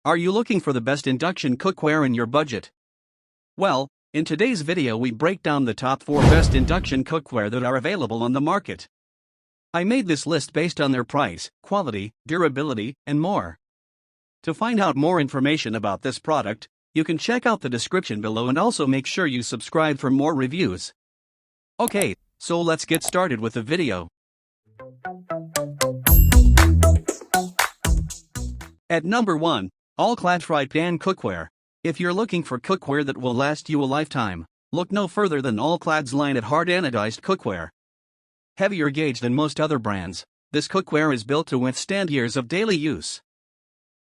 Are you looking for the best induction cookware in your budget? Well, in today's video we break down the top 4 best induction cookware that are available on the market. I made this list based on their price, quality, durability, and more. To find out more information about this product, you can check out the description below and also make sure you subscribe for more reviews. Okay, so let's get started with the video. At number 1, All-Clad Roy Pan Cookware. If you're looking for cookware that will last you a lifetime, look no further than All-Clad's line of hard anodized cookware. Heavier gauge than most other brands, this cookware is built to withstand years of daily use.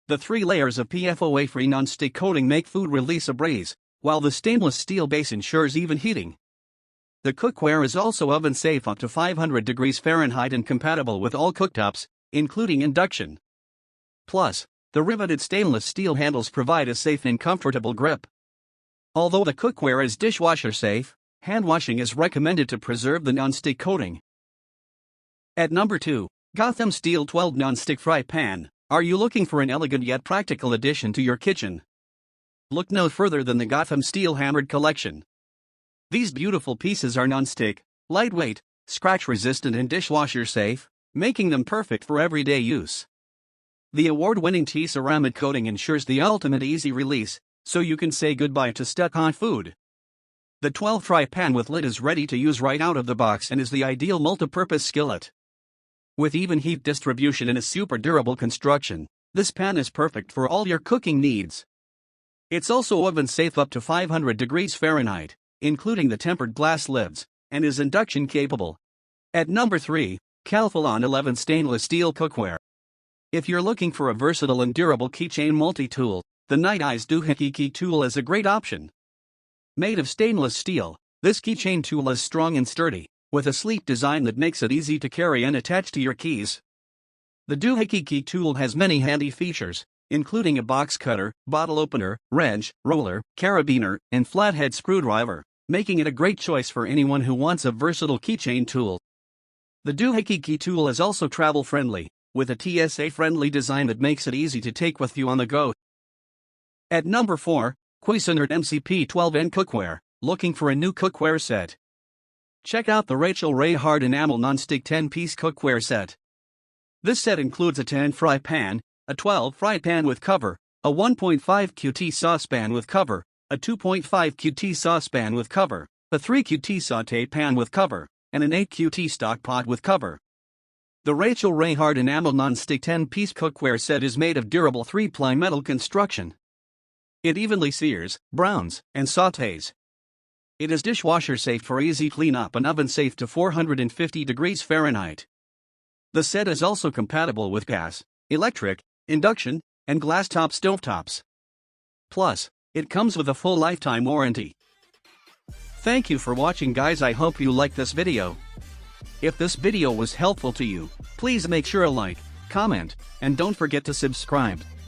The 3 layers of PFOA-free non-stick coating make food release a breeze, while the stainless steel base ensures even heating. The cookware is also oven-safe up to 500 degrees Fahrenheit and compatible with all cooktops, including induction. Plus, the riveted stainless steel handles provide a safe and comfortable grip. Although the cookware is dishwasher safe, hand washing is recommended to preserve the non-stick coating. At number 2, Gotham Steel 12 Non-Stick Fry Pan. Are you looking for an elegant yet practical addition to your kitchen? Look no further than the Gotham Steel Hammered Collection. These beautiful pieces are non-stick, lightweight, scratch-resistant and dishwasher safe, making them perfect for everyday use. The award-winning T-ceramic coating ensures the ultimate easy release, so you can say goodbye to stuck-on food. The 12 fry pan with lid is ready to use right out of the box and is the ideal multi-purpose skillet. With even heat distribution and a super durable construction, this pan is perfect for all your cooking needs. It's also oven-safe up to 500 degrees Fahrenheit, including the tempered glass lids, and is induction capable. At number 3, Calphalon 11 Stainless Steel Cookware. If you're looking for a versatile and durable keychain multi-tool, the Night Eyes Doohickey Key Tool is a great option. Made of stainless steel, this keychain tool is strong and sturdy, with a sleek design that makes it easy to carry and attach to your keys. The Doohickey Key Tool has many handy features, including a box cutter, bottle opener, wrench, roller, carabiner, and flathead screwdriver, making it a great choice for anyone who wants a versatile keychain tool. The Doohickey Key Tool is also travel-friendly, with a TSA-friendly design that makes it easy to take with you on the go. At number 4, Cuisinart MCP 12N Cookware. Looking for a new cookware set? Check out the Rachael Ray Hard Enamel Non-Stick 10-piece cookware set. This set includes a 10 fry pan, a 12 fry pan with cover, a 1.5 QT saucepan with cover, a 2.5 QT saucepan with cover, a 3 QT sauté pan with cover, and an 8 QT stock pot with cover. The Rachael Ray Hard Enamel Non-Stick 10-piece cookware set is made of durable 3-ply metal construction. It evenly sears, browns, and sautés. It is dishwasher safe for easy cleanup and oven safe to 450 degrees Fahrenheit. The set is also compatible with gas, electric, induction, and glass-top stovetops. Plus, it comes with a full lifetime warranty. Thank you for watching, guys. I hope you liked this video. If this video was helpful to you, please make sure to like, comment, and don't forget to subscribe.